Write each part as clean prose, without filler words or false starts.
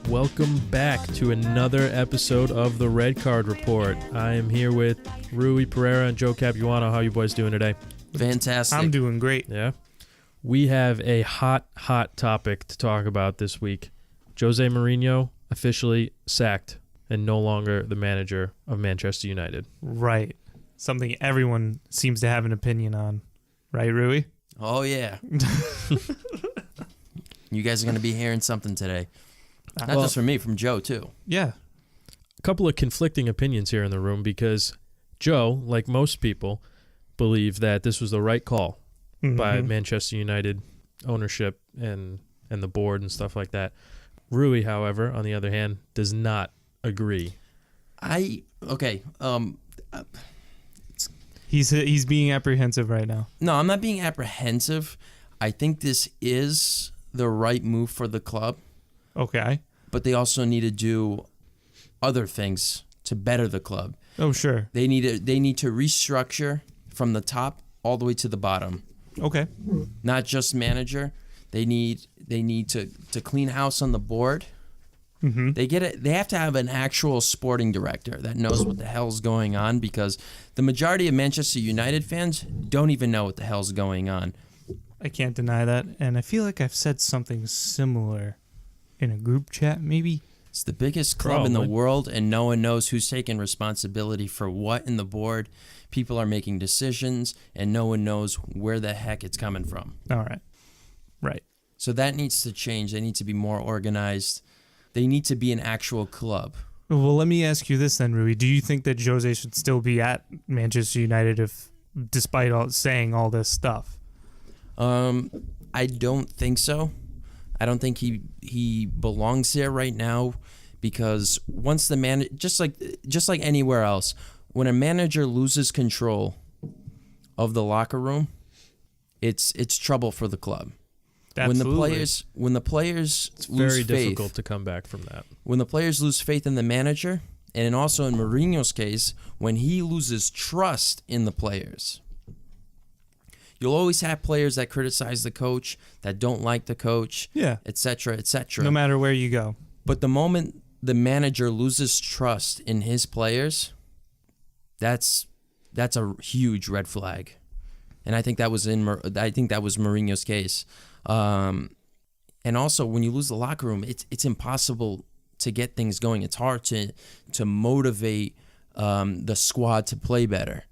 Welcome back to another episode of the Red Card Report. I am here with Rui Pereira and Joe Capuano. How you boys doing today? Fantastic. I'm doing great. Yeah. We have a hot topic to talk about this week. Jose Mourinho officially sacked and no longer the manager of Manchester United. Right. Something everyone seems to have an opinion on. Right, Rui? Oh, yeah. You guys are going to be hearing something today. Not just from me, from Joe, too. Yeah. A couple of conflicting opinions here in the room because Joe, like most people, believe that this was the right call by Manchester United ownership and the board and stuff like that. Rui, however, on the other hand, does not agree. He's being apprehensive right now. No, I'm not being apprehensive. I think this is the right move for the club. Okay. But they also need to do other things to better the club. Oh, sure. They need to restructure from the top all the way to the bottom. Okay. Not just manager. They need to clean house on the board. Mm-hmm. They have to have an actual sporting director that knows what the hell's going on, because the majority of Manchester United fans don't even know what the hell's going on. I can't deny that, and I feel like I've said something similar in a group chat, maybe. It's the biggest club in the world, and no one knows who's taking responsibility for what in the board. People are making decisions, and no one knows where the heck it's coming from. All right. Right. So that needs to change. They need to be more organized. They need to be an actual club. Well, let me ask you this then, Rui. Do you think that Jose should still be at Manchester United despite saying all this stuff? I don't think so. I don't think he belongs there right now, because once the just like anywhere else, when a manager loses control of the locker room, it's trouble for the club. Absolutely. When the players It's lose very faith, difficult to come back from that. when the players lose faith in the manager, and also in Mourinho's case, when he loses trust in the players. You'll always have players that criticize the coach, that don't like the coach, etc., etc. No matter where you go. But the moment the manager loses trust in his players, that's a huge red flag. And I think that was Mourinho's case. And also, when you lose the locker room, it's impossible to get things going. It's hard to motivate the squad to play better.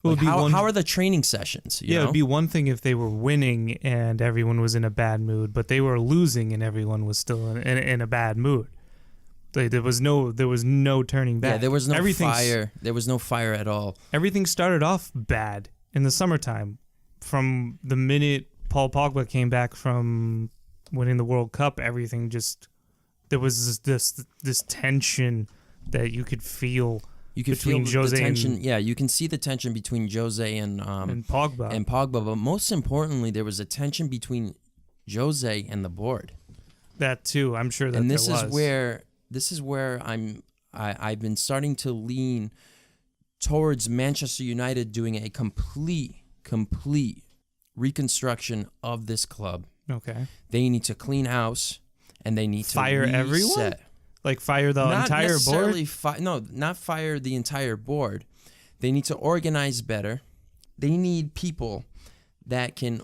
Like how are the training sessions? You know? It'd be one thing if they were winning and everyone was in a bad mood, but they were losing and everyone was still in a bad mood. There was no turning back. Yeah, there was no fire. There was no fire at all. Everything started off bad in the summertime. From the minute Paul Pogba came back from winning the World Cup, everything there was this tension that you could feel. You could between feel Jose the tension. and, you can see the tension between Jose and Pogba. But most importantly, there was a tension between Jose and the board. That too, I'm sure that. And this is where I've been starting to lean towards Manchester United doing a complete reconstruction of this club. Okay. They need to clean house, and they need to fire reset. everyone. Like fire the entire board? Not fire the entire board. They need to organize better. They need people that can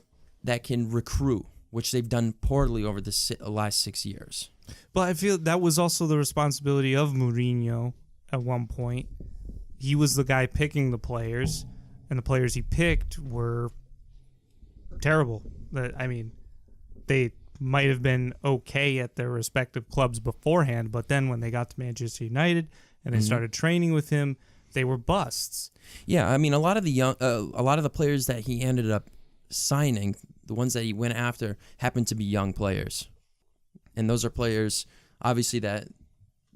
recruit, which they've done poorly over the last 6 years. But I feel that was also the responsibility of Mourinho at one point. He was the guy picking the players, and the players he picked were terrible. I mean, they might have been okay at their respective clubs beforehand, but then when they got to Manchester United and they started training with him, they were busts. Yeah, I mean, a lot of the players that he ended up signing, the ones that he went after, happened to be young players, and those are players obviously that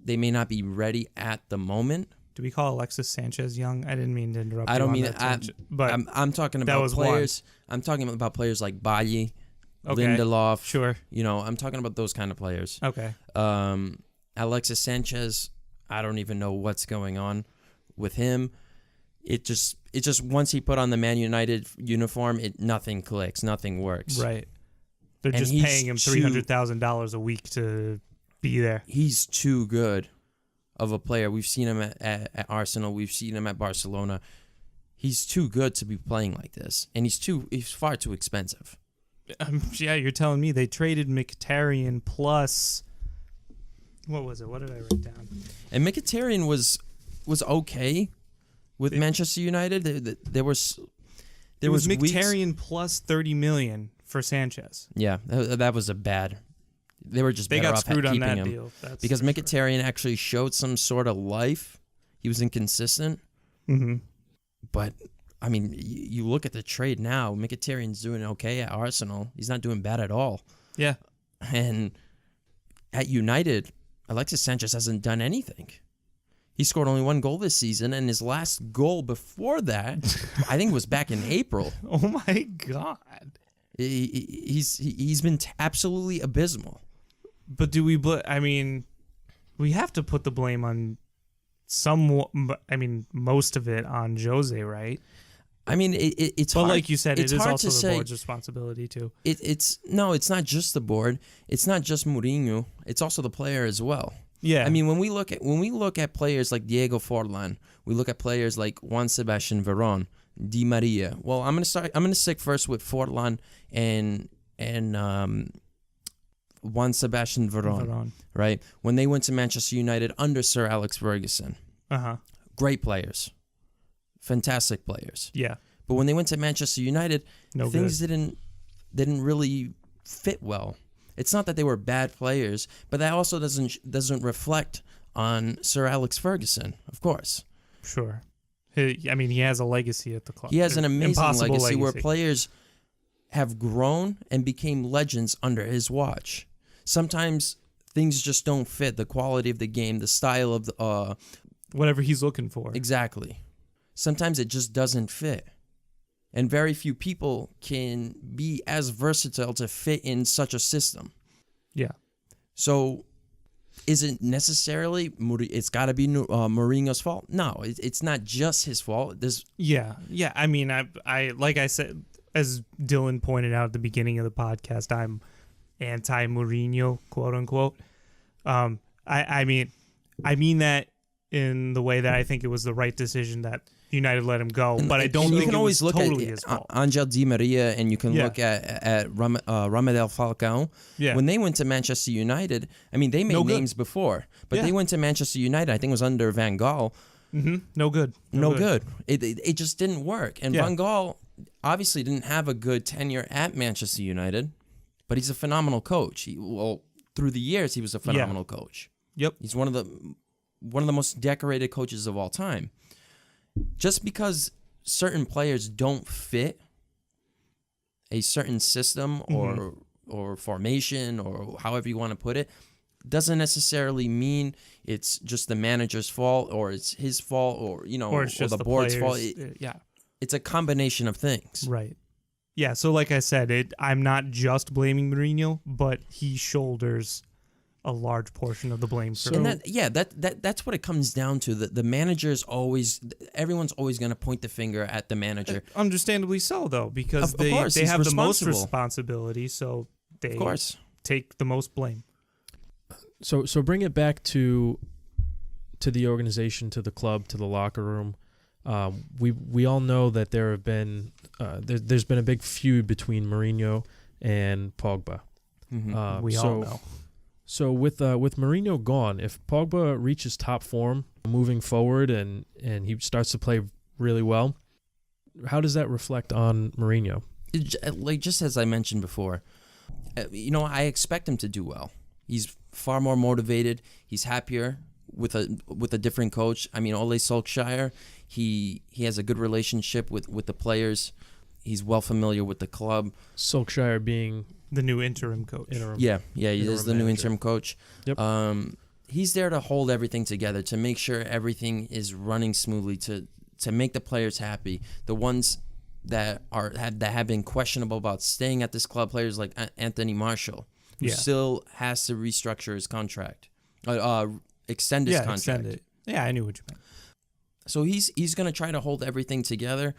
they may not be ready at the moment. Do we call Alexis Sanchez young? I didn't mean to interrupt. I don't mean that, but I'm talking about players. I'm talking about players like Bailly. Okay. Lindelof. Sure. I'm talking about those kind of players. Okay. Alexis Sanchez, I don't even know what's going on with him. It just once he put on the Man United uniform, nothing clicks, nothing works. Right. They're just paying him $300,000 a week to be there. He's too good of a player. We've seen him at Arsenal. We've seen him at Barcelona. He's too good to be playing like this, and he's far too expensive. Yeah, you're telling me they traded Mkhitaryan plus what was it? What did I write down? And Mkhitaryan was okay with Manchester United. There was Mkhitaryan plus 30 million for Sanchez. Yeah, that was a bad. They were just they better got off screwed on keeping that him deal. That's because for Mkhitaryan actually showed some sort of life. He was inconsistent, but I mean, you look at the trade now. Mkhitaryan's doing okay at Arsenal. He's not doing bad at all. Yeah, and at United, Alexis Sanchez hasn't done anything. He scored only 1 goal this season, and his last goal before that, I think, was back in April. Oh my God! He's been absolutely abysmal. But do we? I mean, we have to put the blame on most of it on Jose, right? I mean, it's but hard. Like you said, it's it is hard also to the say. board's responsibility too. It's not just the board. It's not just Mourinho. It's also the player as well. Yeah, I mean, when we look at players like Diego Forlan, we look at players like Juan Sebastian Veron, Di Maria. Well, I'm gonna stick first with Forlan and Juan Sebastian Veron. Right? When they went to Manchester United under Sir Alex Ferguson. Great players. Fantastic players. Yeah. But when they went to Manchester United, things didn't really fit well. It's not that they were bad players, but that also doesn't reflect on Sir Alex Ferguson, of course. Sure. He has a legacy at the club. He has an amazing legacy where legacy. players have grown and became legends under his watch. Sometimes things just don't fit. The quality of the game, the style of the whatever he's looking for. Exactly. Sometimes it just doesn't fit. And very few people can be as versatile to fit in such a system. Yeah. So is it necessarily, it's got to be Mourinho's fault? No, it's not just his fault. Yeah. I mean, I like I said, as Dylan pointed out at the beginning of the podcast, I'm anti-Mourinho, quote unquote. I mean that in the way that I think it was the right decision that United let him go, but I don't think it was totally his fault. Angel Di Maria, and you can look at Radamel Falcao. Yeah. When they went to Manchester United, I mean, they made names before, but they went to Manchester United, I think it was under Van Gaal. No good. No good. It just didn't work. And Van Gaal obviously didn't have a good tenure at Manchester United, but he's a phenomenal coach. Through the years, he was a phenomenal coach. Yep. He's one of the most decorated coaches of all time. Just because certain players don't fit a certain system or formation or however you want to put it, doesn't necessarily mean it's just the manager's fault or it's his fault or it's just the board's fault. It's a combination of things. Right. Yeah. So like I said, I'm not just blaming Mourinho, but he shoulders a large portion of the blame for that's what it comes down to. The manager's everyone's always going to point the finger at the manager. Understandably so, though, because they have the most responsibility, so they of course take the most blame. So bring it back to the organization, to the club, to the locker room. We all know that there's been a big feud between Mourinho and Pogba. We all know. So with Mourinho gone, if Pogba reaches top form moving forward and he starts to play really well, how does that reflect on Mourinho? Just as I mentioned before, I expect him to do well. He's far more motivated. He's happier with a different coach. I mean, Ole Solskjaer, he has a good relationship with the players. He's well familiar with the club. Solskjaer being the new interim coach. He is the new interim coach. Yep. He's there to hold everything together, to make sure everything is running smoothly, to make the players happy. The ones that have been questionable about staying at this club, players like Anthony Martial, who still has to restructure his contract, extend his contract. Extend it. Yeah, I knew what you meant. So he's going to try to hold everything together.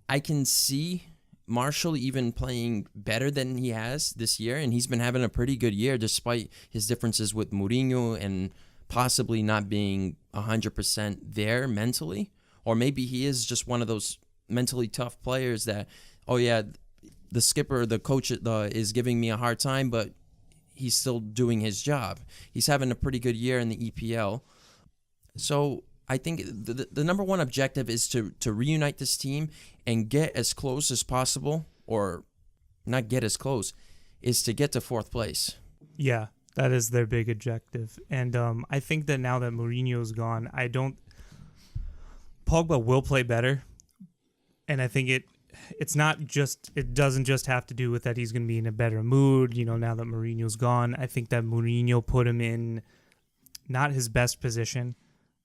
I can see Marshall even playing better than he has this year, and he's been having a pretty good year despite his differences with Mourinho and possibly not being 100% there mentally. Or maybe he is just one of those mentally tough players that, oh yeah, the skipper, the coach is giving me a hard time, but he's still doing his job. He's having a pretty good year in the EPL. So I think the number one objective is to reunite this team and get as close as possible, or not get as close, is to get to fourth place. Yeah, that is their big objective. And I think that now that Mourinho's gone, Pogba will play better. And I think it doesn't just have to do with that he's going to be in a better mood, now that Mourinho's gone. I think that Mourinho put him in not his best position.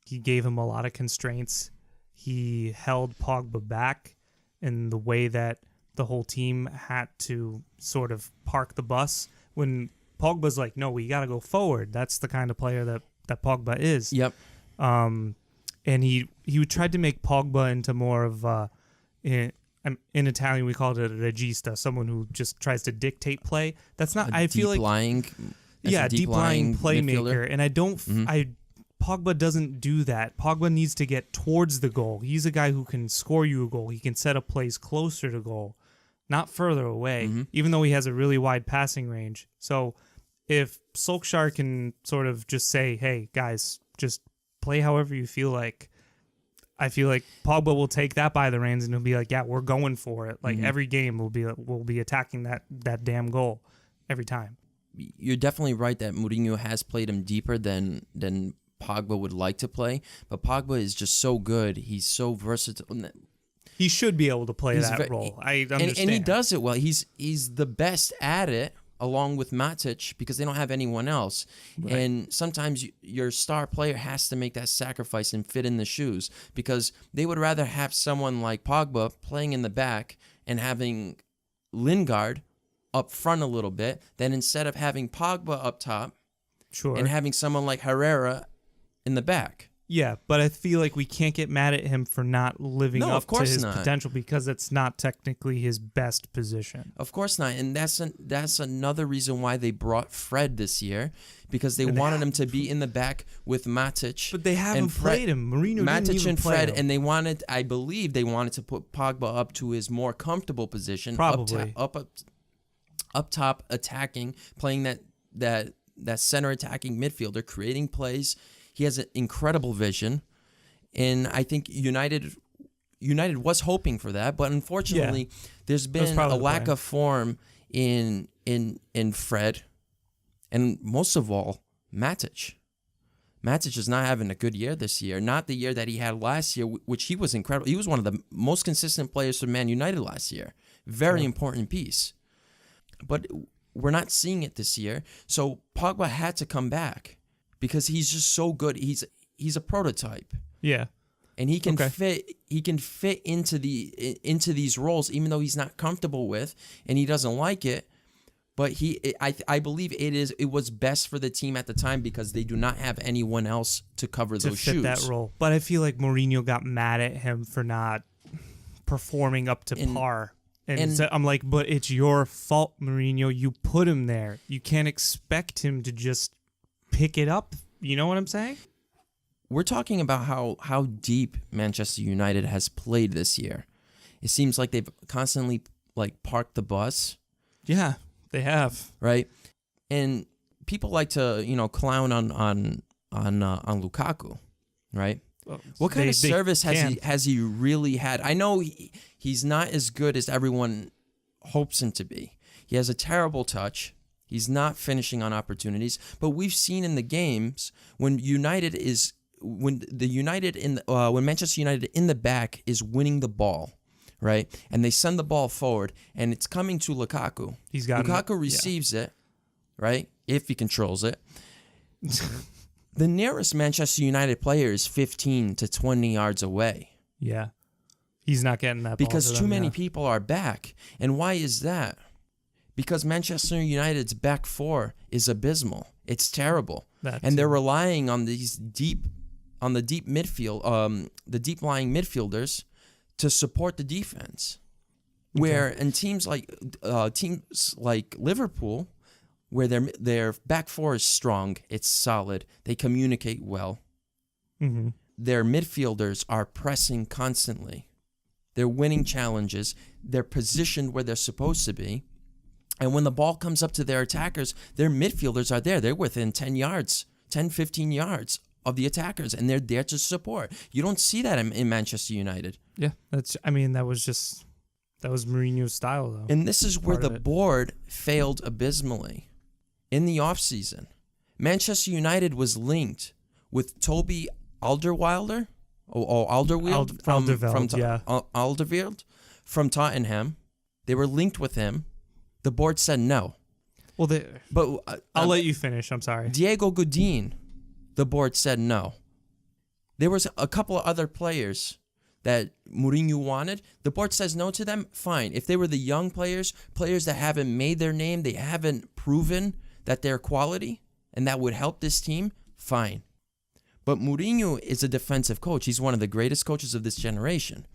He gave him a lot of constraints. He held Pogba back in the way that the whole team had to sort of park the bus. When Pogba's like, no, we got to go forward. That's the kind of player that Pogba is. Yep. And he tried to make Pogba into more of in Italian we call it a regista, someone who just tries to dictate play. That's not. I feel like deep lying playmaker. And I don't. Pogba doesn't do that. Pogba needs to get towards the goal. He's a guy who can score you a goal. He can set up plays closer to goal, not further away, even though he has a really wide passing range. So if Solskjaer can sort of just say, hey, guys, just play however you feel like, I feel like Pogba will take that by the reins and he'll be like, yeah, we're going for it. Like every game we'll be attacking that damn goal every time. You're definitely right that Mourinho has played him deeper than Pogba would like to play, but Pogba is just so good. He's so versatile. He should be able to play that role. I understand. And he does it well. He's the best at it, along with Matic, because they don't have anyone else. Right. And sometimes your star player has to make that sacrifice and fit in the shoes, because they would rather have someone like Pogba playing in the back and having Lingard up front a little bit, than instead of having Pogba up top and having someone like Herrera in the back. Yeah, but I feel like we can't get mad at him for not living up to his potential, because it's not technically his best position. Of course not, and that's another reason why they brought Fred this year, because they wanted him to be in the back with Matic. But they haven't played him. Mourinho Matic didn't even and play Fred, him. and I believe they wanted to put Pogba up to his more comfortable position, probably up top, attacking, playing that center attacking midfielder, creating plays. He has an incredible vision, and I think United was hoping for that, but unfortunately, there's been a lack of form in Fred, and most of all, Matic. Matic is not having a good year this year. Not the year that he had last year, which he was incredible. He was one of the most consistent players for Man United last year. Very important piece, but we're not seeing it this year. So Pogba had to come back, because he's just so good. He's a prototype. Yeah. And he can fit into these roles, even though he's not comfortable with and he doesn't like it. But I believe it was best for the team at the time, because they do not have anyone else to cover those shoes. That role. But I feel like Mourinho got mad at him for not performing up to par. And so I'm like, but it's your fault, Mourinho. You put him there. You can't expect him to just pick it up. You know what I'm saying? We're talking about how deep Manchester United has played this year. It seems like they've constantly parked the bus. Yeah, they have. Right? And people like to, clown on Lukaku, right? Well, what kind of service has he really had? I know he's not as good as everyone hopes him to be. He has a terrible touch. He's not finishing on opportunities, but we've seen in the games when Manchester United in the back is winning the ball, right? And they send the ball forward, and it's coming to Lukaku. Lukaku receives it, right? If he controls it. The nearest Manchester United player is 15 to 20 yards away. Yeah, he's not getting that ball because too many people are back. And why is that? Because Manchester United's back four is abysmal. It's terrible. And they're relying on the deep midfield, the deep lying midfielders to support the defense. Where in teams like Liverpool, where their back four is strong, it's solid, they communicate well. Mm-hmm. Their midfielders are pressing constantly. They're winning challenges. They're positioned where they're supposed to be. And when the ball comes up to their attackers, their midfielders are there. They're within 10 yards, 10, 15 yards of the attackers, and they're there to support. You don't see that in Manchester United. Yeah, that was Mourinho's style, though. And this is where the board failed abysmally. In the offseason, Manchester United was linked with Toby Alderweireld from Tottenham. They were linked with him. The board said no. Well, I'll let you finish. I'm sorry. Diego Godin, the board said no. There was a couple of other players that Mourinho wanted. The board says no to them. Fine. If they were the young players that haven't made their name, they haven't proven that they're quality, and that would help this team, fine. But Mourinho is a defensive coach. He's one of the greatest coaches of this generation.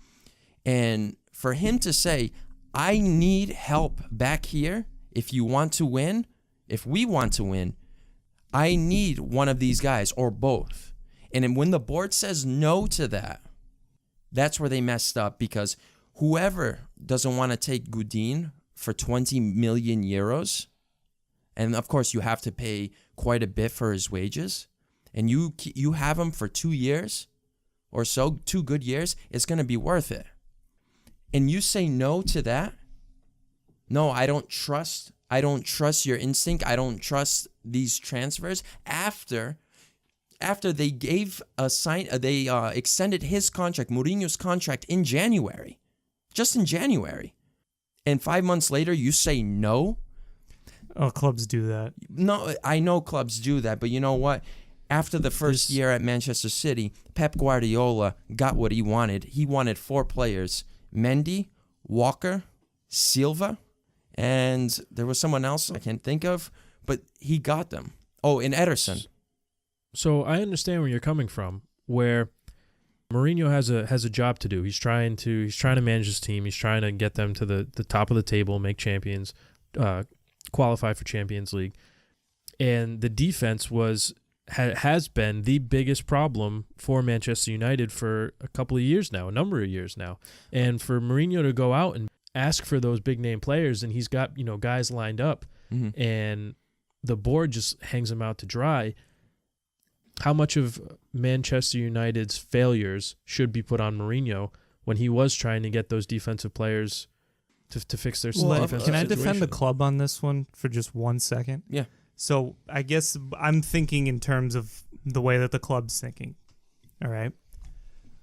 And for him to say, I need help back here if we want to win, I need one of these guys or both. And when the board says no to that, that's where they messed up, because whoever doesn't want to take Godin for 20 million euros, and of course you have to pay quite a bit for his wages, and you have him for 2 years or so, 2 good years, it's going to be worth it. And you say no to that? No, I don't trust your instinct. I don't trust these transfers. After they extended his contract, Mourinho's contract, in January. Just in January. And 5 months later, you say no? Oh, clubs do that. No, I know clubs do that, but you know what? After the first year at Manchester City, Pep Guardiola got what he wanted. He wanted 4 players: Mendy, Walker, Silva, and there was someone else I can't think of, but he got them. Oh, and Ederson. So I understand where you're coming from, where Mourinho has a job to do. He's trying to manage his team. He's trying to get them to the top of the table, make champions, qualify for Champions League. And the defense has been the biggest problem for Manchester United for a number of years now. And for Mourinho to go out and ask for those big name players, and he's got, guys lined up, and the board just hangs them out to dry. How much of Manchester United's failures should be put on Mourinho when he was trying to get those defensive players to fix their defensive Can I situation? defend the club on this one for just 1 second? Yeah. So I guess I'm thinking in terms of the way that the club's thinking. All right.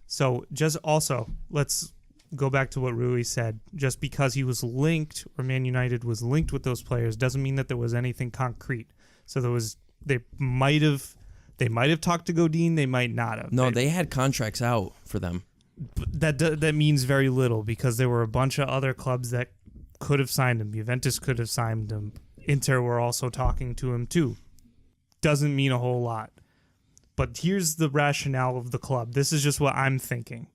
So just also, let's go back to what Rui said. Just because he was linked, or Man United was linked with those players, doesn't mean that there was anything concrete. So they might have talked to Godin, they might not have. No, they had contracts out for them. That means very little, because there were a bunch of other clubs that could have signed him. Juventus could have signed him. Inter were also talking to him too. Doesn't mean a whole lot. But here's the rationale of the club. This is just what I'm thinking.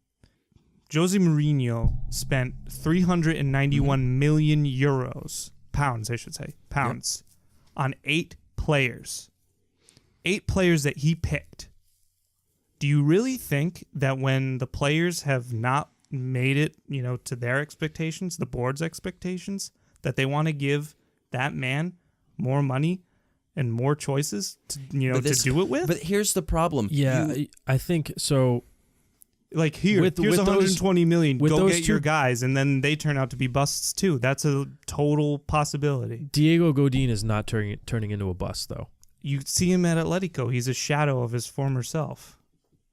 Jose Mourinho spent 391 million euros, pounds, on 8 players. 8 players that he picked. Do you really think that when the players have not made it, to their expectations, the board's expectations, that they want to give that man more money and more choices to do it with? But here's the problem. Yeah, I think so. Like here's 120 million. Go get your guys, and then they turn out to be busts too. That's a total possibility. Diego Godin is not turning into a bust, though. You see him at Atletico. He's a shadow of his former self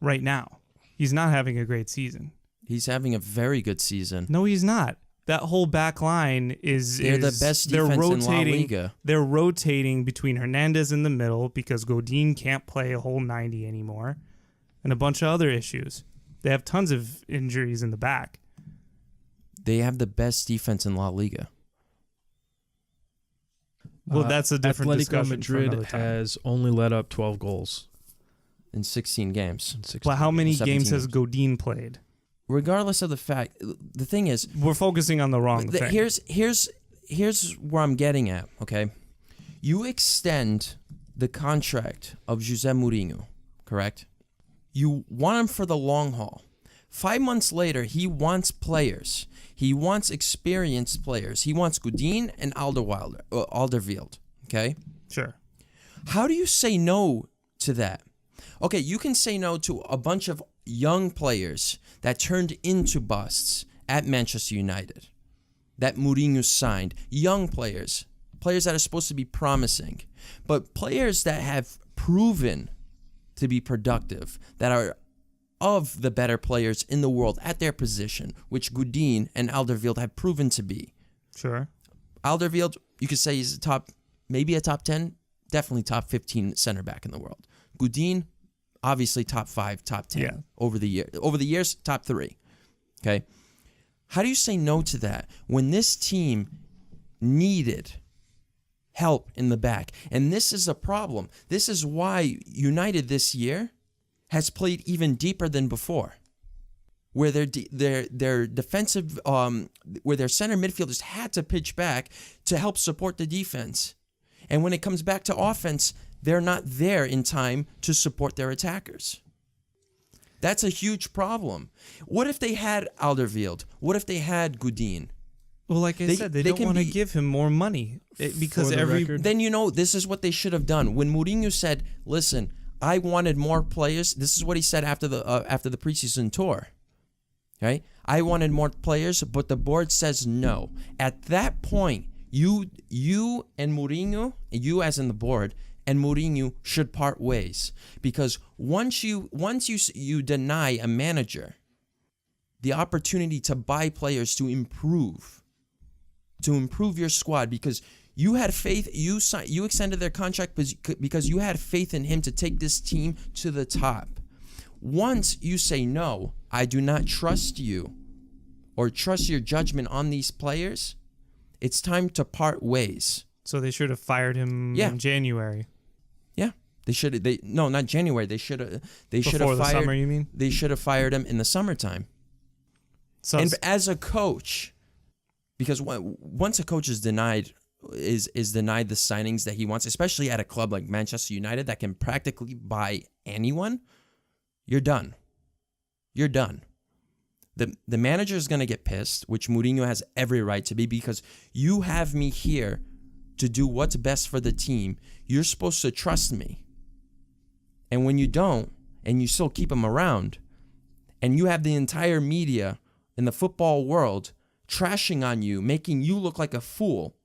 right now. He's not having a great season. He's having a very good season. No, he's not. That whole back line they're the best defense in La Liga. They're rotating between Hernandez in the middle because Godin can't play a whole 90 anymore, and a bunch of other issues. They have tons of injuries in the back. They have the best defense in La Liga. Well, that's a different Atletico discussion. Madrid has only let up 12 goals in 16 games. But how many games has games. Godin played? regardless of the fact, the thing is, We're focusing on the wrong thing. Here's where I'm getting at, okay? You extend the contract of Jose Mourinho, correct? You want him for the long haul. 5 months later, he wants players. He wants experienced players. He wants Godin and Alderweireld, okay? Sure. How do you say no to that? Okay, you can say no to a bunch of young players that turned into busts at Manchester United, that Mourinho signed. Young players that are supposed to be promising, but players that have proven to be productive, that are of the better players in the world at their position, which Godin and Alderweireld have proven to be. Sure. Alderweireld, you could say he's maybe a top 10, definitely top 15 center back in the world. Godin, obviously top 5, top 10 over the years, top 3. Okay? How do you say no to that when this team needed help in the back? And this is a problem. This is why United this year has played even deeper than before, where their defensive, where their center midfielders had to pitch back to help support the defense. And when it comes back to offense, they're not there in time to support their attackers. That's a huge problem. What if they had Alderweireld? What if they had Godin? Well, like I said, they don't want to give him more money because Then this is what they should have done. When Mourinho said, "Listen, I wanted more players," this is what he said after the preseason tour. Right? I wanted more players, but the board says no. At that point, you and Mourinho, you as in the board, and Mourinho should part ways, because once you deny a manager the opportunity to buy players to improve your squad, because you had faith, you extended their contract because you had faith in him to take this team to the top. Once you say no, I do not trust you or trust your judgment on these players, it's time to part ways. So they should have fired him in January. Yeah, they should. Not January. They should have. Before the summer, you mean? They should have fired him in the summertime. So, and as a coach, because once a coach is denied the signings that he wants, especially at a club like Manchester United that can practically buy anyone, you're done. You're done. The manager is going to get pissed, which Mourinho has every right to be, because you have me here to do what's best for the team. You're supposed to trust me. And when you don't, and you still keep him around, and you have the entire media in the football world trashing on you, making you look like a fool,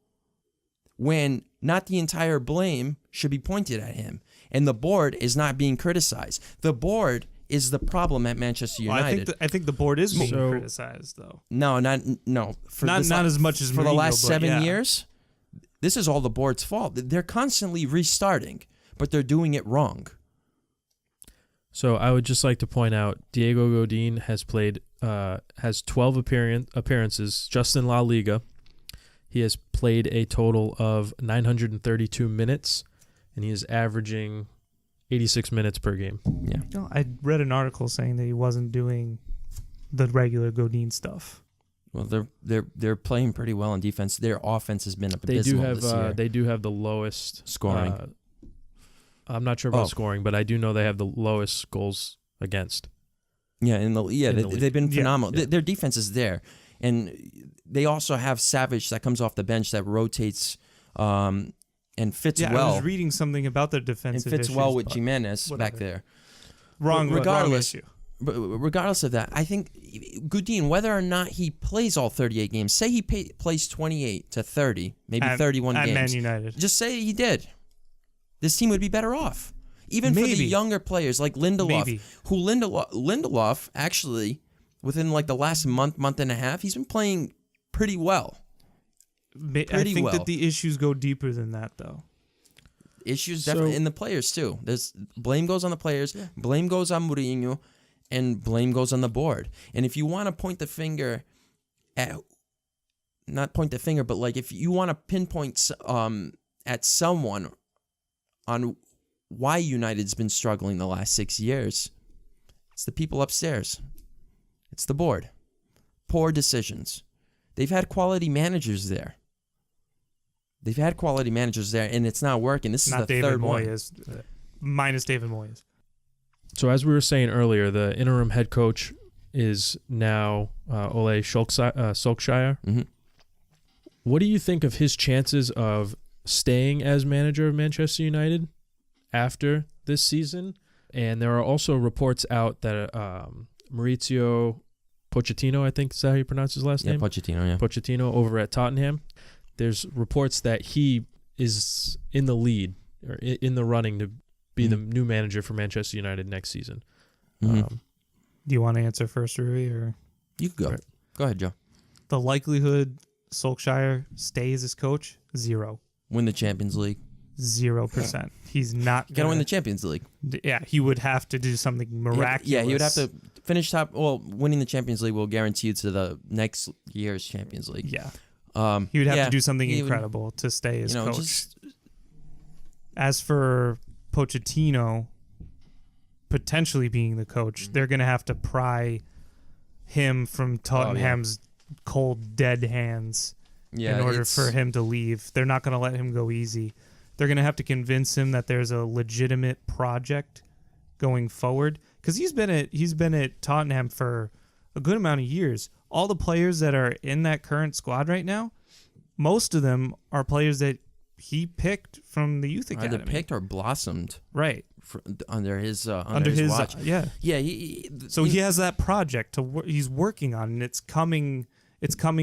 when not the entire blame should be pointed at him. And the board is not being criticized. The board is the problem at Manchester United. Well, I think the board is being criticized, though. No. Not as much as for Mourinho, the last 7 yeah. years. This is all the board's fault. They're constantly restarting, but they're doing it wrong. So I would just like to point out, Diego Godin has 12 appearances just in La Liga. He has played a total of 932 minutes, and he is averaging 86 minutes per game. Yeah. No, I read an article saying that he wasn't doing the regular Godin stuff. Well, they're playing pretty well on defense. Their offense has been abysmal this year. They do have the lowest scoring. I'm not sure about scoring, but I do know they have the lowest goals against. Yeah, they've been phenomenal. Yeah. Their defense is there, and they also have Savage that comes off the bench that rotates and fits well. I was reading something about their defensive and fits issues, well with Jimenez back there. Wrong issue. But regardless of that, I think Godin, whether or not he plays all 38 games, say he plays 28 to 30, maybe 31 games. At Man United. Just say he did. This team would be better off. Even for the younger players like Lindelof, who Lindelof actually, within like the last month and a half, he's been playing pretty well. I think that the issues go deeper than that, though. Issues definitely in the players, too. There's blame goes on the players, blame goes on Mourinho, and blame goes on the board. And if you want to point the finger at, not point the finger, but like if you want to pinpoint at someone on why United's been struggling the last 6 years, it's the people upstairs. It's the board. Poor decisions. They've had quality managers there. And it's not working. This is Not the David third one. Moyes, minus David Moyes. So as we were saying earlier, the interim head coach is now Ole Solskjaer. Mm-hmm. What do you think of his chances of staying as manager of Manchester United after this season? And there are also reports out that Maurizio Pochettino, I think is how you pronounce his last name? Pochettino over at Tottenham. There's reports that he is in the lead or in the running to be the new manager for Manchester United next season. Mm-hmm. Do you want to answer first, Rui? Or You can go. Right. Go ahead, Joe. the likelihood Solskjaer stays as coach? 0. Win the Champions League. 0%. He's not You got to win the Champions League. Yeah, he would have to do something miraculous. Yeah, he would have to finish top. Well, winning the Champions League will guarantee you to the next year's Champions League. Yeah. He would have to do something he would- incredible to stay as coach. Just As for Pochettino potentially being the coach, they're going to have to pry him from Tottenham's cold, dead hands in order for him to leave. They're not going to let him go easy. They're going to have to convince him that there's a legitimate project going forward, because he's been at Tottenham for a good amount of years. All the players that are in that current squad right now, most of them are players that he picked from the youth academy. either picked or blossomed Right. under his watch. Yeah. Yeah. He has that project he's working on, and it's coming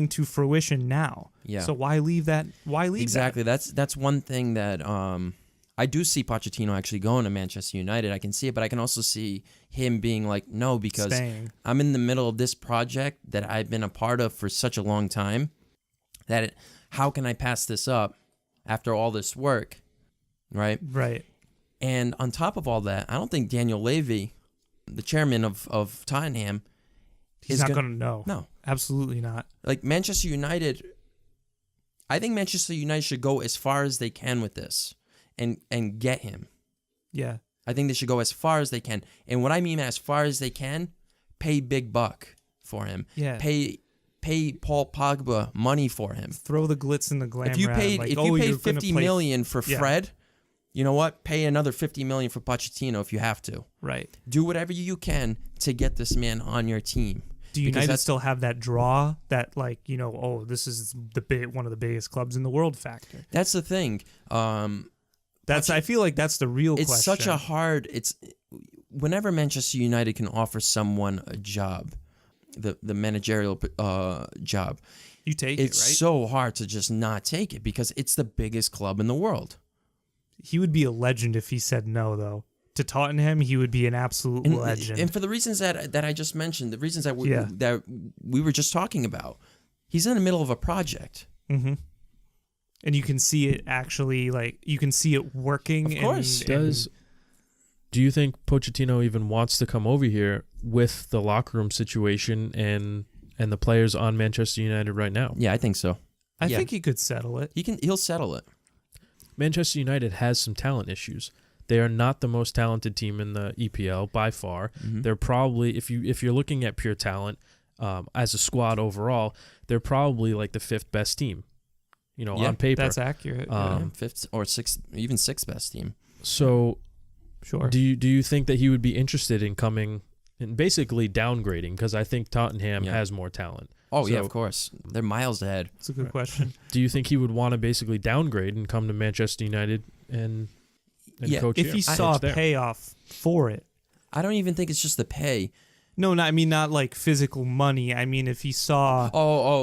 to fruition now. Yeah. So why leave that? Why leave exactly. that? That's one thing that I do see Pochettino actually going to Manchester United. I can see it, but I can also see him being like, no, because Staying. I'm in the middle of this project that I've been a part of for such a long time that how can I pass this up after all this work, right? Right. And on top of all that, I don't think Daniel Levy, the chairman of Tottenham, He's not going to know. No. Absolutely not. Like Manchester United, I think Manchester United should go as far as they can with this and get him. Yeah. I think they should go as far as they can. And what I mean as far as they can, pay big buck for him. Yeah. Pay Paul Pogba money for him. Throw the glitz and the glamour. If you paid $50 million for Yeah. Fred, you know what? Pay another $50 million for Pochettino if you have to. Right. Do whatever you can to get this man on your team. Do United still have that draw that, like, this is one of the biggest clubs in the world factor? That's the thing. I feel like that's the real question. It's such a hard. Whenever Manchester United can offer someone a job, the managerial job, you take it, right? It's so hard to just not take it because it's the biggest club in the world. He would be a legend if he said no, though. To Tottenham, he would be an absolute legend. And for the reasons that I just mentioned, the reasons that we were just talking about, he's in the middle of a project. Mm-hmm. And you can see it actually, you can see it working. Of course. Do you think Pochettino even wants to come over here with the locker room situation and the players on Manchester United right now? Yeah, I think so. I think he could settle it. He'll settle it. Manchester United has some talent issues. They are not the most talented team in the EPL by far. Mm-hmm. They're probably, if you're looking at pure talent as a squad overall, they're probably like the 5th best team, on paper. That's accurate. 5th or 6th, even 6th best team. So, sure. Do you think that he would be interested in coming and basically downgrading? Because I think Tottenham has more talent. Oh, yeah, of course. They're miles ahead. That's a good question. Do you think he would want to basically downgrade and come to Manchester United and coach? If he saw a payoff for it. I don't even think it's just the pay. No, not like physical money. I mean, if he saw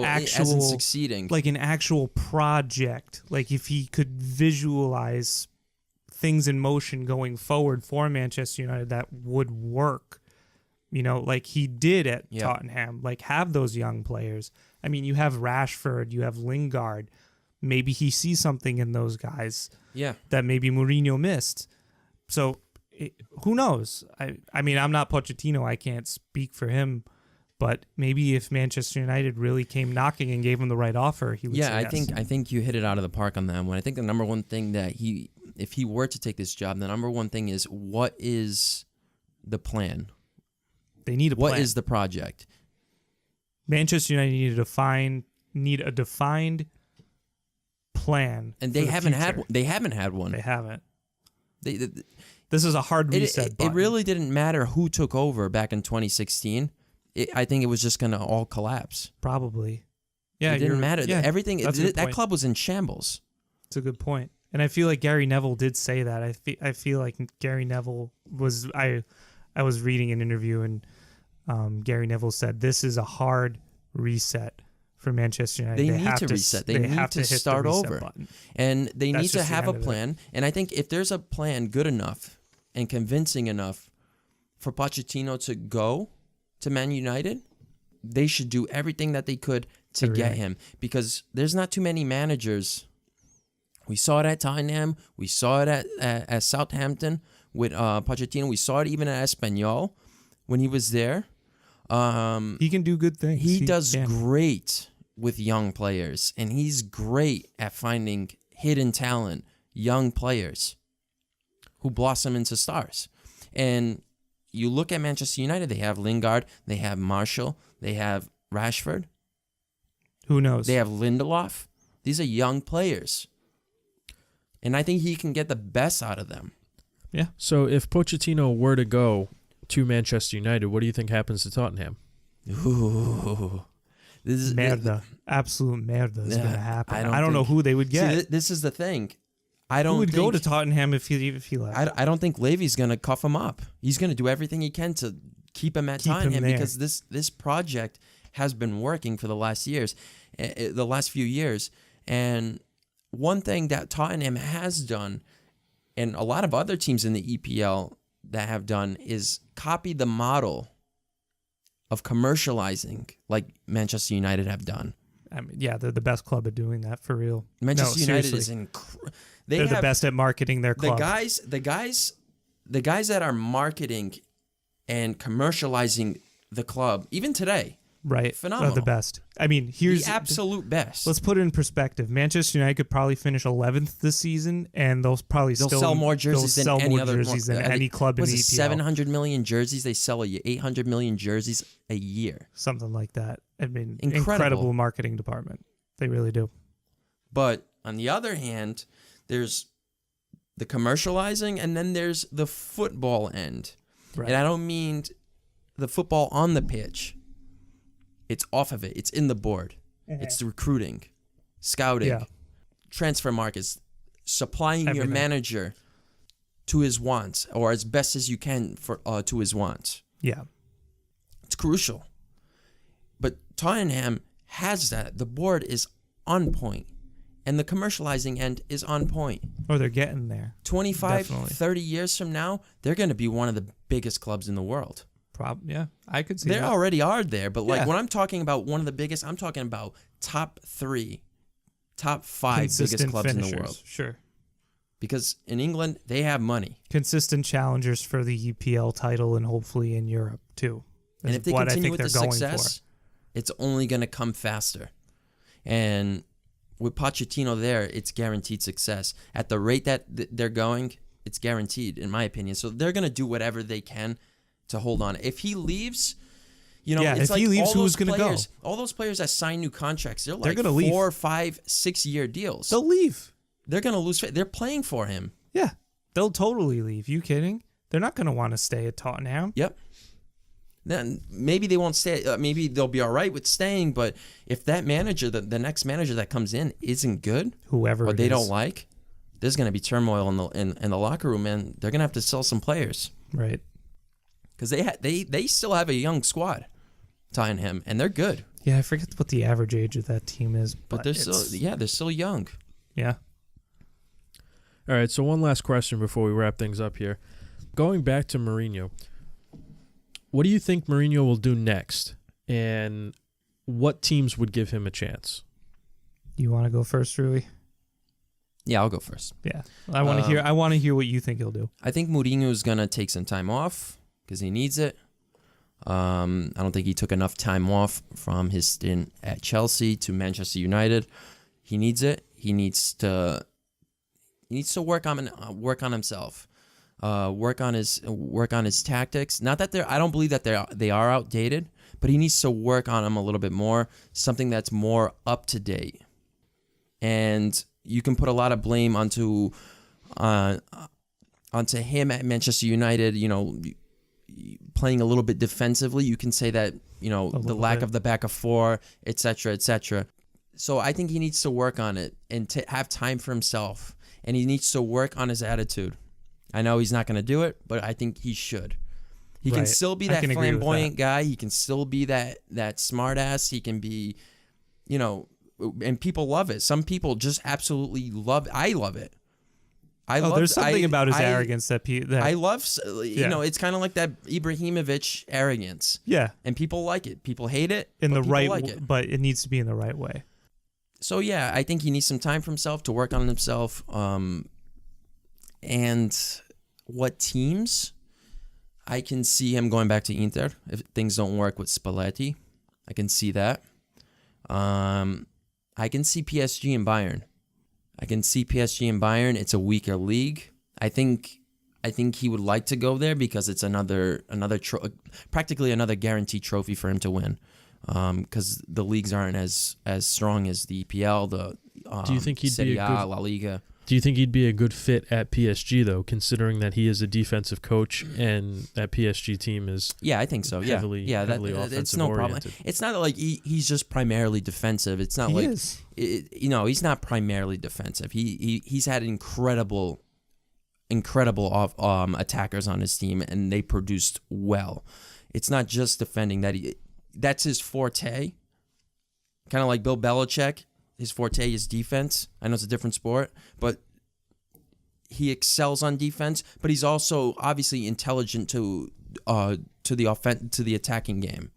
as in succeeding, like an actual project, like if he could visualize things in motion going forward for Manchester United that would work, like he did at Tottenham, like have those young players. I mean, you have Rashford, you have Lingard. Maybe he sees something in those guys that maybe Mourinho missed. So who knows? I mean, I'm not Pochettino. I can't speak for him. But maybe if Manchester United really came knocking and gave him the right offer, he would say yes. I think you hit it out of the park on that one. I think the number one thing that if he were to take this job, the number one thing is, what is the plan? They need a plan. What is the project? Manchester United need a defined plan, and they haven't had one. They haven't had one. They haven't. This is a hard reset It really didn't matter who took over back in 2016. I think it was just going to all collapse. Probably. Yeah, it didn't matter. Yeah, everything. That club was in shambles. It's a good point, and I feel like Gary Neville did say that. I feel like Gary Neville was. I was reading an interview, and Gary Neville said this is a hard reset for Manchester United. They need to reset. They need to start over. Button. And they need to have a plan. And I think if there's a plan good enough and convincing enough for Pochettino to go to Man United, they should do everything that they could to get him. Because there's not too many managers. We saw it at Tottenham. We saw it at Southampton with Pochettino. We saw it even at Espanyol when he was there. He can do good things. He does great with young players, and he's great at finding hidden talent, young players who blossom into stars. And you look at Manchester United, they have Lingard, they have Martial, they have Rashford. Who knows? They have Lindelof. These are young players. And I think he can get the best out of them. Yeah. So if Pochettino were to go to Manchester United, what do you think happens to Tottenham? Ooh. Merda. Absolute merda is going to happen. I don't know who they would get. See, this is the thing. Who would go to Tottenham if he left? I don't think Levy's going to cuff him up. He's going to do everything he can to keep him at Tottenham because this project has been working for the last few years. And one thing that Tottenham has done, and a lot of other teams in the EPL that have done, is copy the model of commercializing like Manchester United have done. I mean, yeah, they're the best club at doing that for real. Manchester United is they're the best at marketing their club. The guys that are marketing and commercializing the club, even today, right? Phenomenal. Are the best. I mean, here's the absolute best. Let's put it in perspective. Manchester United could probably finish 11th this season, and they'll sell more jerseys than any other any club in the EPL. 700 million jerseys. They sell 800 million jerseys a year. Something like that. I mean, incredible marketing department. They really do. But on the other hand, there's the commercializing, and then there's the football end. Right. And I don't mean the football on the pitch. It's off of it. It's in the board. Mm-hmm. It's recruiting, scouting, transfer markets, supplying your manager to his wants or as best as you can to his wants. Yeah. It's crucial. But Tottenham has that. The board is on point. And the commercializing end is on point. Oh, they're getting there. 25, 30 years from now, they're going to be one of the biggest clubs in the world. Yeah, I could see they that. Already are there, but like when I'm talking about one of the biggest, I'm talking about top 3, top 5 biggest clubs in the world. Sure. Because in England, they have money. Consistent challengers for the EPL title and hopefully in Europe too. And if they continue with the success, it's only going to come faster. And with Pochettino there, it's guaranteed success. At the rate that they're going, it's guaranteed, in my opinion. So they're going to do whatever they can to hold on. If he leaves, it's if like he leaves, who's going to go? All those players that sign new contracts, they're like going to 4, 5, 6 year deals. They'll leave. They're going to lose. They're playing for him. Yeah, they'll totally leave. You kidding? They're not going to want to stay at Tottenham. Yep. Then maybe they won't stay. Maybe they'll be all right with staying. But if that manager, the next manager that comes in, isn't good, whoever or they don't like, there's going to be turmoil in the locker room, and they're going to have to sell some players. Right. Because they still have a young squad, Tottenham, and they're good. Yeah, I forget what the average age of that team is, but they're still young. Yeah. All right, so one last question before we wrap things up here. Going back to Mourinho, what do you think Mourinho will do next, and what teams would give him a chance? You want to go first, Rui? Yeah, I'll go first. Yeah, I want to hear. I want to hear what you think he'll do. I think Mourinho is gonna take some time off because he needs it. I don't think he took enough time off from his stint at Chelsea to Manchester United. He needs it. He needs to work on himself. Work on his tactics. Not that I don't believe that they are outdated, but he needs to work on them a little bit more, something that's more up to date. And you can put a lot of blame onto him at Manchester United, playing a little bit defensively. You can say that, the lack of the back of four, et cetera, et cetera. So I think he needs to work on it and to have time for himself. And he needs to work on his attitude. I know he's not going to do it, but I think he should. He can still be that flamboyant guy. He can still be that smart ass. He can be, and people love it. Some people just absolutely love it. I love it. There's something about his arrogance that I love. It's kind of like that Ibrahimovic arrogance. Yeah, and people like it. People hate it in the right way, but it needs to be in the right way. So yeah, I think he needs some time for himself to work on himself. And what teams? I can see him going back to Inter if things don't work with Spalletti. I can see that. I can see PSG and Bayern. It's a weaker league. I think he would like to go there because it's practically another guaranteed trophy for him to win. Because the leagues aren't as strong as the EPL, Do you think he'd Serie be a A, good La Liga. Do you think he'd be a good fit at PSG though, considering that he is a defensive coach and that PSG team is I think so. Heavily offensive it's no oriented. problem. It's not like he's just primarily defensive. It's not he's not primarily defensive. He's had incredible attackers on his team, and they produced well. It's not just defending that's his forte. Kind of like Bill Belichick. His forte is defense. I know it's a different sport, but he excels on defense. But he's also obviously intelligent to the attacking game.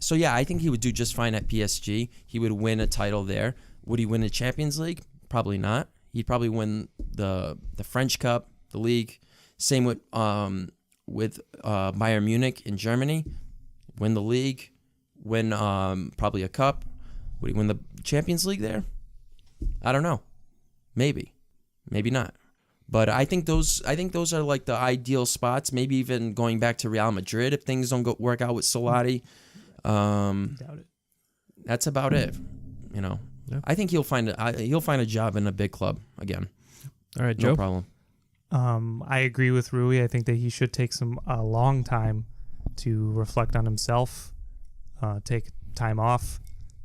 So yeah, I think he would do just fine at PSG. He would win a title there. Would he win the Champions League? Probably not. He'd probably win the French Cup, the league. Same with Bayern Munich in Germany. Win the league. Win probably a cup. Would he win the Champions League there? I don't know. Maybe not. But I think those are like the ideal spots. Maybe even going back to Real Madrid if things don't work out with Solari. Doubt it. That's about it. Yeah. I think he'll find a job in a big club again. All right, Joe. No problem. I agree with Rui. I think that he should take a long time to reflect on himself, take time off,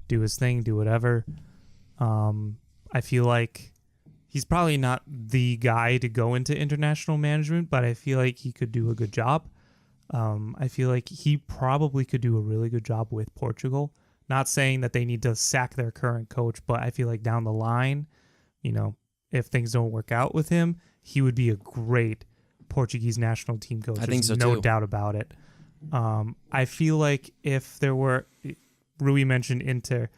do his thing, do whatever. I feel like he's probably not the guy to go into international management, but I feel like he could do a good job. I feel like he probably could do a really good job with Portugal. Not saying that they need to sack their current coach, but I feel like down the line, if things don't work out with him, he would be a great Portuguese national team coach. I think so no too. doubt about it. I feel like if there were... Rui mentioned Inter.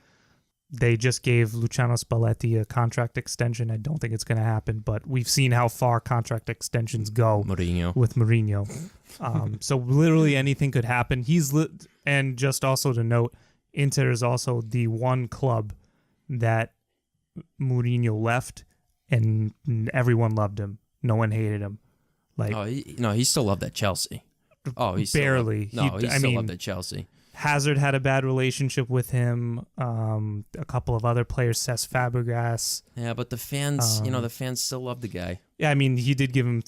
They just gave Luciano Spalletti a contract extension. I don't think it's going to happen, but we've seen how far contract extensions go with Mourinho. So literally anything could happen. And just also to note, Inter is also the one club that Mourinho left, and everyone loved him. No one hated him. He still loved that Chelsea. Oh, he barely. He still loved that Chelsea. Hazard had a bad relationship with him. A couple of other players, Cesc Fabregas. Yeah, but the fans, the fans still love the guy. Yeah, I mean, he did give him,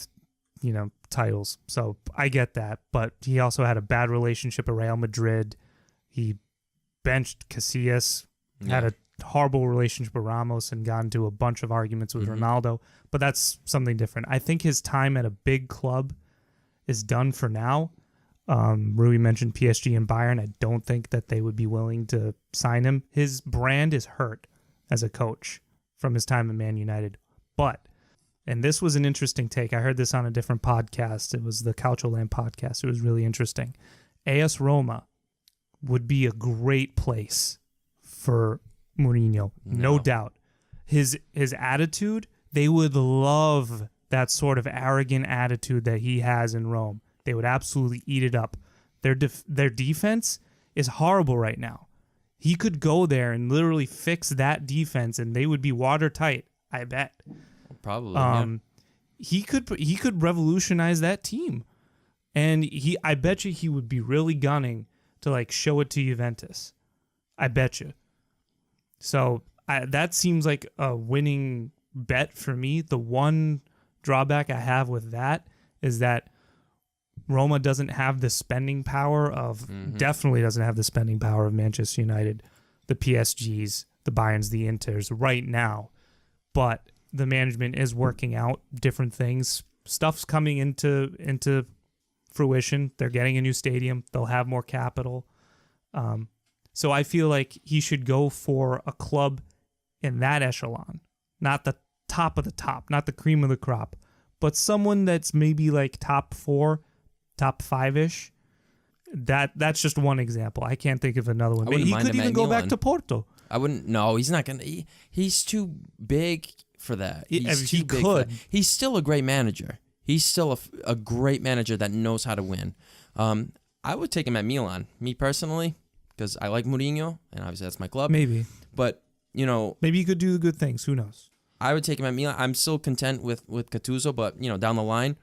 titles. So I get that. But he also had a bad relationship at Real Madrid. He benched Casillas, had a horrible relationship with Ramos, and got into a bunch of arguments with Ronaldo. But that's something different. I think his time at a big club is done for now. Rui mentioned PSG and Bayern. I don't think that they would be willing to sign him. His brand is hurt as a coach from his time at Man United. But, and this was an interesting take. I heard this on a different podcast. It was the Calcioland podcast. It was really interesting. AS Roma would be a great place for Mourinho, no doubt. His attitude, they would love that sort of arrogant attitude that he has in Rome. They would absolutely eat it up. Their defense is horrible right now. He could go there and literally fix that defense, and they would be watertight. I bet. Probably. He could revolutionize that team. And I bet you he would be really gunning to like show it to Juventus. I bet you. So that seems like a winning bet for me. The one drawback I have with that is that Roma doesn't have the spending power of, definitely doesn't have the spending power of Manchester United, the PSGs, the Bayerns, the Inters right now. But the management is working out different things. Stuff's coming into fruition. They're getting a new stadium. They'll have more capital. So I feel like he should go for a club in that echelon, not the top of the top, not the cream of the crop, but someone that's maybe like top 4, top 5-ish. That's just one example. I can't think of another one. He could even go back to Porto. I wouldn't. No, he's not gonna. He's too big for that. He could. He's still a great manager. He's still a great manager that knows how to win. I would take him at Milan, me personally, because I like Mourinho, and obviously that's my club. Maybe. But, maybe he could do the good things. Who knows? I would take him at Milan. I'm still content with Gattuso, but, down the line.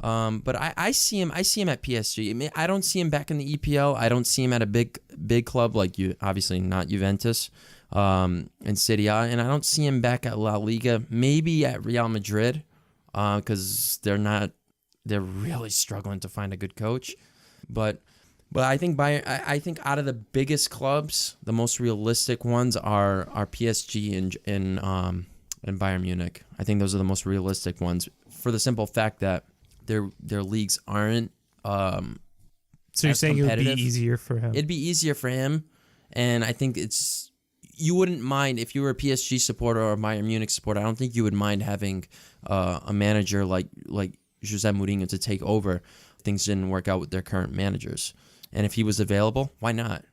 But I see him at PSG. I don't see him back in the EPL. I don't see him at a big club like you, obviously not Juventus, and Serie A. And I don't see him back at La Liga. Maybe at Real Madrid, because they're really struggling to find a good coach. But I think I think out of the biggest clubs, the most realistic ones are PSG and Bayern Munich. I think those are the most realistic ones for the simple fact that their leagues aren't. So you're saying it would be easier for him? It'd be easier for him, and I think you wouldn't mind if you were a PSG supporter or a Bayern Munich supporter. I don't think you would mind having a manager like Jose Mourinho to take over. Things didn't work out with their current managers. And if he was available, why not?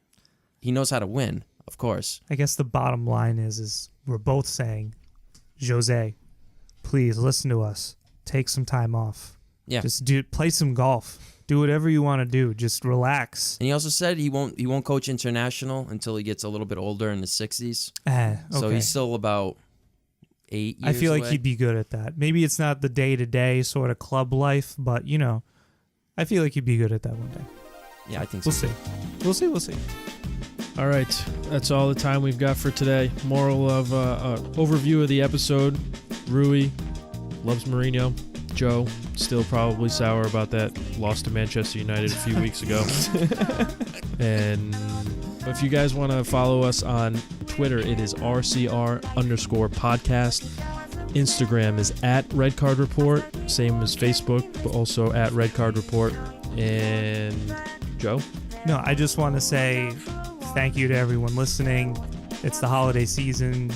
He knows how to win, of course. I guess the bottom line is we're both saying, Jose, please listen to us. Take some time off. Yeah. Just play some golf. Do whatever you want to do. Just relax. And he also said he won't coach international until he gets a little bit older in the 60s. Okay. So he's still about 8 years I feel away. like he'd be good at that. Maybe it's not the day-to-day sort of club life, but, I feel like he'd be good at that one day. Yeah, I think so. We'll see. All right, that's all the time we've got for today. Moral of overview of the episode: Rui loves Mourinho. Joe still probably sour about that loss to Manchester United a few weeks ago. And if you guys want to follow us on Twitter, it is RCR_podcast. Instagram is @RedCardReport, same as Facebook, but also @RedCardReport. And Joe? No, I just want to say thank you to everyone listening. It's the holiday season,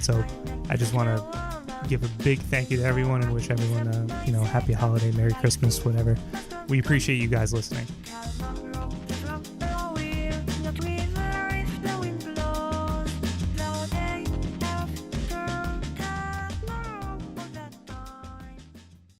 so I just want to give a big thank you to everyone and wish everyone a, happy holiday, Merry Christmas, whatever. We appreciate you guys listening.